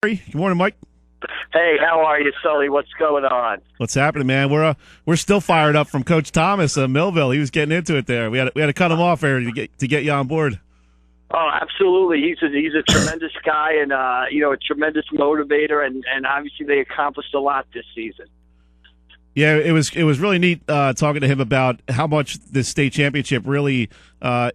Good morning, Mike. Hey, how are you, Sully? What's going on? What's happening, man? We're still fired up from Coach Thomas Millville. He was getting into it there. We had to cut him off there to get you on board. Oh, absolutely. He's a tremendous guy and a tremendous motivator, and obviously they accomplished a lot this season. Yeah, it was really neat talking to him about how much this state championship really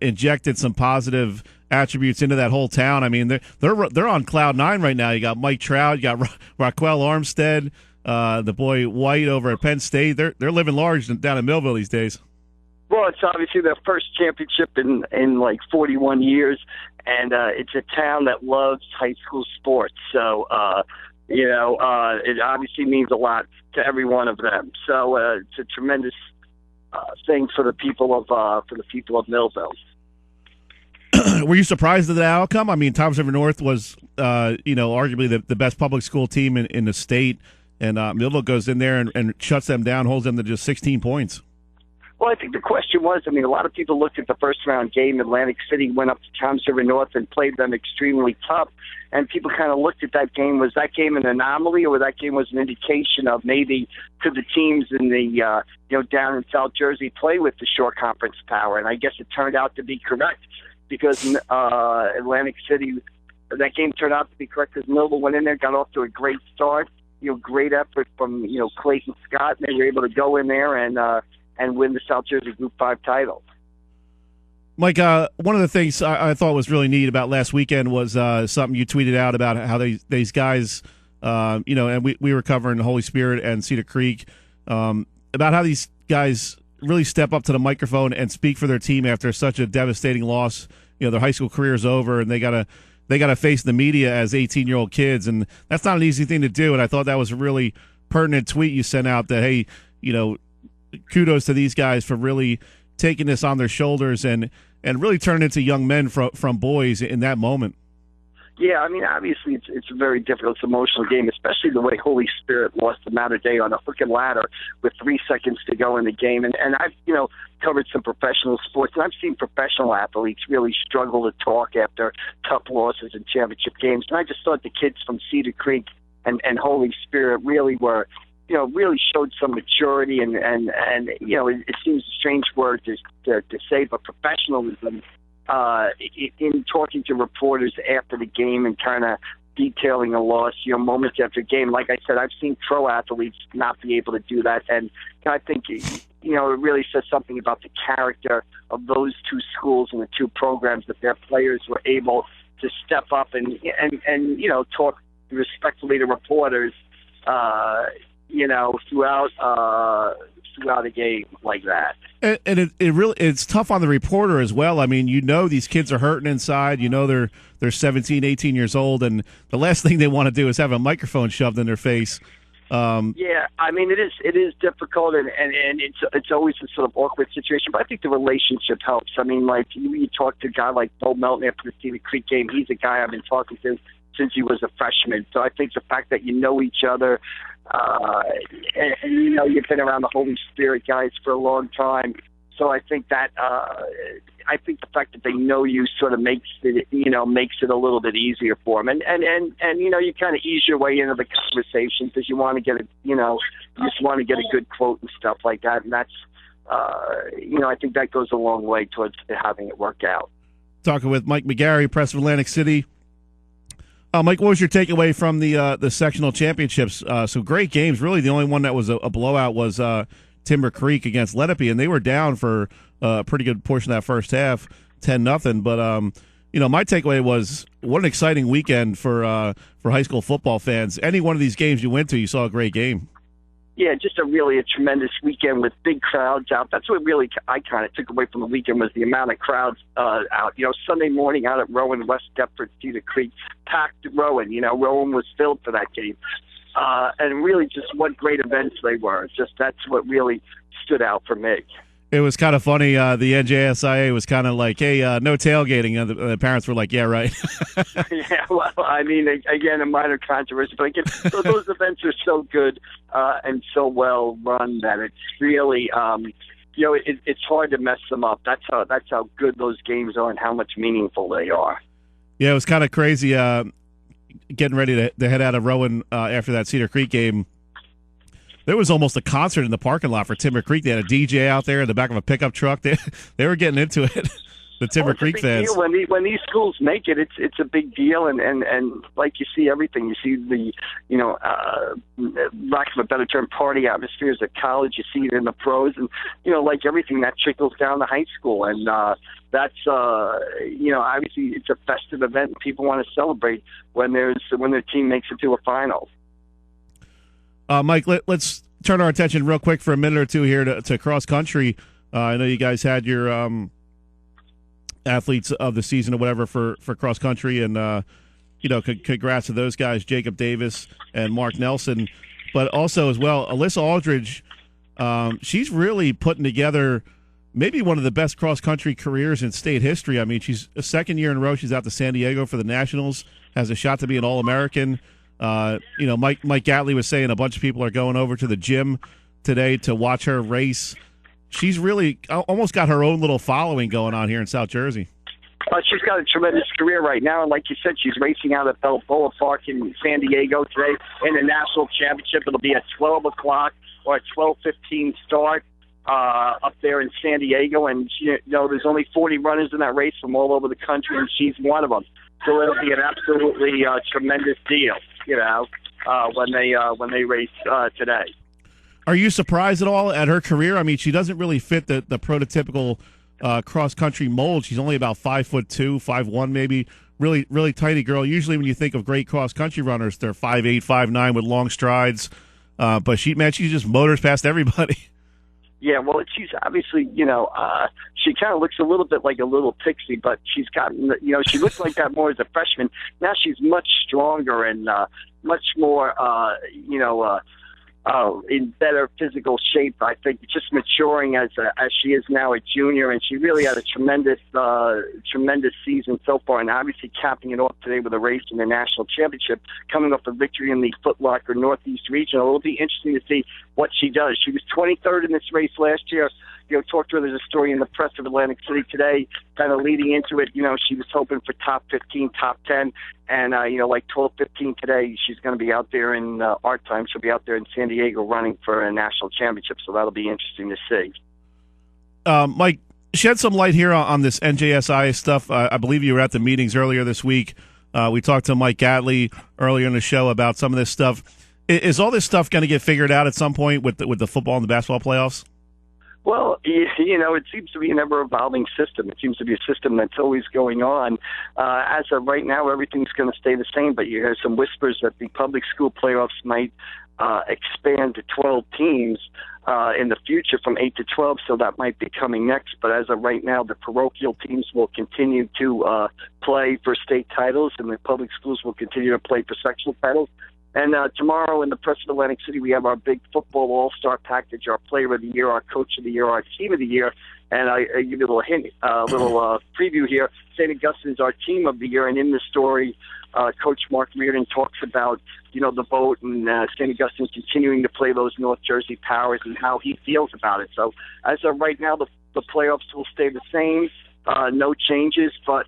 injected some positive attributes into that whole town. I mean, they're on cloud nine right now. You got Mike Trout, you got Raquel Armstead, the boy White over at Penn State. They're living large down in Millville these days. Well, it's obviously their first championship in like 41 years, and it's a town that loves high school sports. So, it obviously means a lot to every one of them. So it's a tremendous thing for the people of Millville. Were you surprised at the outcome? I mean, Toms River North was, arguably the best public school team in the state, and Millville goes in there and shuts them down, holds them to just 16 points. Well, I think the question was, a lot of people looked at the first-round game. Atlantic City went up to Toms River North and played them extremely tough, and people kind of looked at that game. Was that game an anomaly, or that game was an indication of maybe could the teams in the down in South Jersey play with the short conference power? And I guess it turned out to be correct, because Atlantic City, that game turned out to be correct because Millville went in there, got off to a great start. Great effort from Clayton Scott, and they were able to go in there and win the South Jersey Group 5 title. Mike, one of the things I thought was really neat about last weekend was something you tweeted out about how these guys, and we were covering Holy Spirit and Cedar Creek, about how these guys really step up to the microphone and speak for their team after such a devastating loss. Their high school career is over, and they gotta face the media as 18-year-old kids, and that's not an easy thing to do. And I thought that was a really pertinent tweet you sent out that, hey, kudos to these guys for really taking this on their shoulders and really turning into young men from boys in that moment. Yeah, obviously it's a very difficult, emotional game, especially the way Holy Spirit lost to Mater Dei on a hook and ladder with 3 seconds to go in the game. And I've, covered some professional sports, and I've seen professional athletes really struggle to talk after tough losses in championship games. And I just thought the kids from Cedar Creek and Holy Spirit really were, really showed some maturity and it seems a strange word to say, but professionalism in talking to reporters after the game and kind of detailing a loss, moments after game. Like I said, I've seen pro athletes not be able to do that, and I think it really says something about the character of those two schools and the two programs that their players were able to step up and talk respectfully to reporters, throughout a game like that. And it's tough on the reporter as well. These kids are hurting inside. They're 17, 18 years old, and the last thing they want to do is have a microphone shoved in their face. It is difficult, and it's always a sort of awkward situation. But I think the relationship helps. You talk to a guy like Bo Melton after the Cedar Creek game. He's a guy I've been talking to since he was a freshman. So I think the fact that you know each other, and you've been around the Holy Spirit guys for a long time. So I think that the fact that they know you sort of makes it a little bit easier for them. And you kind of ease your way into the conversation because you want to get you just want to get a good quote and stuff like that. And that's I think that goes a long way towards having it work out. Talking with Mike McGarry, press of Atlantic City. Mike, what was your takeaway from the sectional championships? So great games. Really, the only one that was a blowout was Timber Creek against Lenape, and they were down for a pretty good portion of that first half, 10-0. But my takeaway was what an exciting weekend for high school football fans. Any one of these games you went to, you saw a great game. Yeah, just a tremendous weekend with big crowds out. That's what really I kind of took away from the weekend was the amount of crowds out. Sunday morning out at Rowan, West Deptford, Cedar Creek, packed Rowan. Rowan was filled for that game. And really just what great events they were. That's what really stood out for me. It was kind of funny. The NJSIA was kind of like, hey, no tailgating. The parents were like, yeah, right. Yeah, well, again, a minor controversy. But again, those events are so good and so well run that it's really, it's hard to mess them up. That's how good those games are and how much meaningful they are. Yeah, it was kind of crazy. getting ready to head out of Rowan after that Cedar Creek game, there was almost a concert in the parking lot for Timber Creek. They had a DJ out there in the back of a pickup truck. They were getting into it. The Timber Creek fans. When these schools make it, it's a big deal, and like you see everything. You see the lack of a better term, party atmospheres at college. You see it in the pros, and like everything that trickles down to high school, and that's obviously it's a festive event, and people want to celebrate when their team makes it to a final. Mike, let's turn our attention real quick for a minute or two here to cross country. I know you guys had your athletes of the season or whatever for cross country, and congrats to those guys, Jacob Davis and Mark Nelson, but also as well Alyssa Aldridge. She's really putting together maybe one of the best cross country careers in state history. I mean, she's a second year in a row. She's out to San Diego for the Nationals, has a shot to be an All-American. Mike Gatley was saying a bunch of people are going over to the gym today to watch her race. She's really almost got her own little following going on here in South Jersey. She's got a tremendous career right now, and like you said, she's racing out at Balboa Park in San Diego today in the National Championship. It'll be at 12 o'clock or at 12:15 start up there in San Diego, and there's only 40 runners in that race from all over the country, and she's one of them. So it'll be an absolutely tremendous deal, when they race today. Are you surprised at all at her career? I mean, she doesn't really fit the prototypical cross-country mold. She's only about 5'2", 5'1", maybe. Really, really tiny girl. Usually when you think of great cross-country runners, they're 5'8", 5'9", with long strides. But she just motors past everybody. Yeah, well, she's obviously, she kind of looks a little bit like a little pixie, but she's gotten, she looked like that more as a freshman. Now she's much stronger and much more, in better physical shape. I think just maturing as she is now a junior, and she really had a tremendous season so far, and obviously capping it off today with a race in the national championship, coming off a victory in the Foot Locker Northeast Regional. It'll be interesting to see what she does. She was 23rd in this race last year. Talked to her. There's a story in the press of Atlantic City today, kind of leading into it. She was hoping for top 15, top 10, and like 12:15 today, she's going to be out there in our time. She'll be out there in San Diego running for a national championship. So that'll be interesting to see. Mike, shed some light here on this NJSI stuff. I believe you were at the meetings earlier this week. We talked to Mike Gatley earlier in the show about some of this stuff. Is all this stuff going to get figured out at some point with the football and the basketball playoffs? Well, it seems to be an ever-evolving system. It seems to be a system that's always going on. As of right now, everything's going to stay the same, but you hear some whispers that the public school playoffs might expand to 12 teams in the future from 8 to 12, so that might be coming next. But as of right now, the parochial teams will continue to play for state titles, and the public schools will continue to play for sectional titles. And tomorrow in the press of Atlantic City, we have our big football all-star package, our player of the year, our coach of the year, our team of the year. And I give you a little hint, preview here. St. Augustine's our team of the year. And in the story, Coach Mark Reardon talks about, the vote and St. Augustine continuing to play those North Jersey Powers and how he feels about it. So as of right now, the playoffs will stay the same. No changes, but,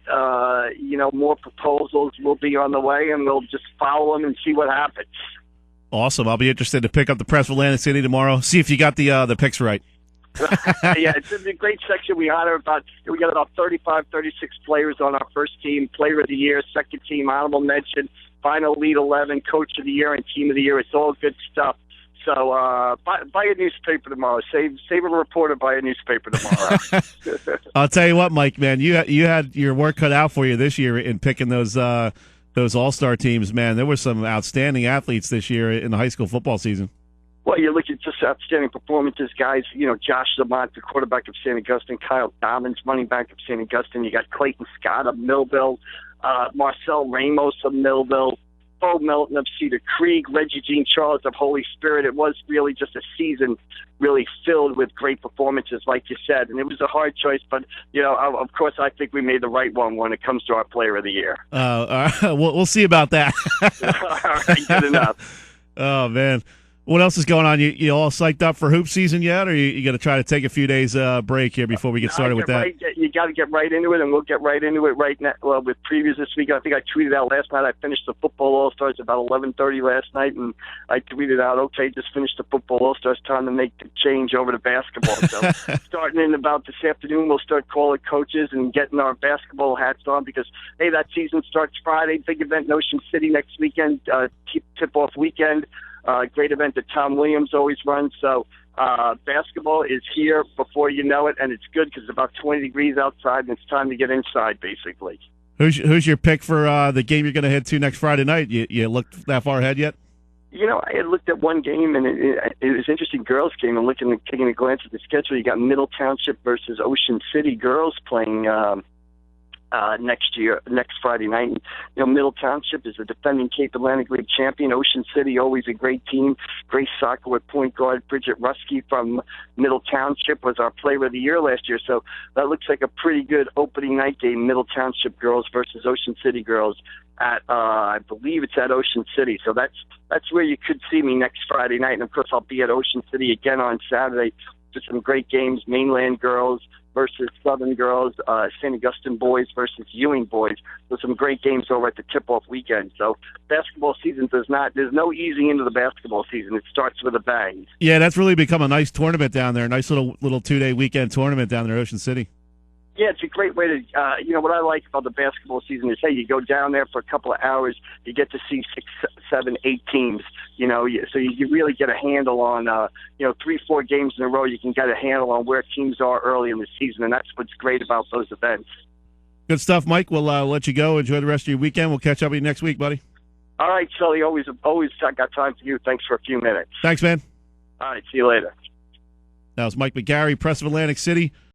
more proposals will be on the way, and we'll just follow them and see what happens. Awesome. I'll be interested to pick up the press for Atlantic City tomorrow, see if you got the picks right. Yeah, it's a great section. We got about 35, 36 players on our first team, player of the year, second team, honorable mention, final lead 11, coach of the year, and team of the year. It's all good stuff. So buy a newspaper tomorrow. Save a reporter, buy a newspaper tomorrow. I'll tell you what, Mike, man, you had your work cut out for you this year in picking those all-star teams, man. There were some outstanding athletes this year in the high school football season. Well, you look at just outstanding performances, guys. Josh Zamont, the quarterback of St. Augustine, Kyle Dobbins, running back of St. Augustine. You got Clayton Scott of Millville, Marcel Ramos of Millville, Bo Melton of Cedar Creek, Reggie Jean Charles of Holy Spirit. It was really just a season really filled with great performances, like you said. And it was a hard choice, but, of course, I think we made the right one when it comes to our player of the year. We'll see about that. All right, good enough. Oh, man. What else is going on? You all psyched up for hoop season yet, or you going to try to take a few days break here before we get started with that? You got to get right into it, and we'll get right into it right now. Well, with previews this week, I think I tweeted out last night. I finished the football All-Stars about 11:30 last night, and I tweeted out, okay, just finished the football All-Stars, time to make the change over to basketball. So starting in about this afternoon, we'll start calling coaches and getting our basketball hats on because, hey, that season starts Friday. Big event in Ocean City next weekend, tip-off weekend. Great event that Tom Williams always runs. So basketball is here before you know it, and it's good because it's about 20 degrees outside, and it's time to get inside, basically. Who's your pick for the game you're going to head to next Friday night? You looked that far ahead yet? I had looked at one game, and it was an interesting girls' game. And taking a glance at the schedule, you got Middle Township versus Ocean City girls playing next Friday night. Middle Township is the defending Cape Atlantic League champion. Ocean City, always a great team. Great soccer with point guard Bridget Rusky from Middle Township was our player of the year last year. So that looks like a pretty good opening night game, Middle Township girls versus Ocean City girls at, I believe it's at Ocean City. So that's where you could see me next Friday night. And of course, I'll be at Ocean City again on Saturday for some great games, Mainland girls versus Southern girls, St. Augustine boys versus Ewing boys. There's some great games over at the tip-off weekend. So basketball season there's no easing into the basketball season. It starts with a bang. Yeah, that's really become a nice tournament down there, a nice little 2-day weekend tournament down there in Ocean City. Yeah, it's a great way to, what I like about the basketball season is, hey, you go down there for a couple of hours, you get to see 6, 7, 8 teams, so you really get a handle on, 3-4 games in a row, you can get a handle on where teams are early in the season, and that's what's great about those events. Good stuff, Mike. We'll let you go. Enjoy the rest of your weekend. We'll catch up with you next week, buddy. All right, Sully, always got time for you. Thanks for a few minutes. Thanks, man. All right, see you later. That was Mike McGarry, Press of Atlantic City.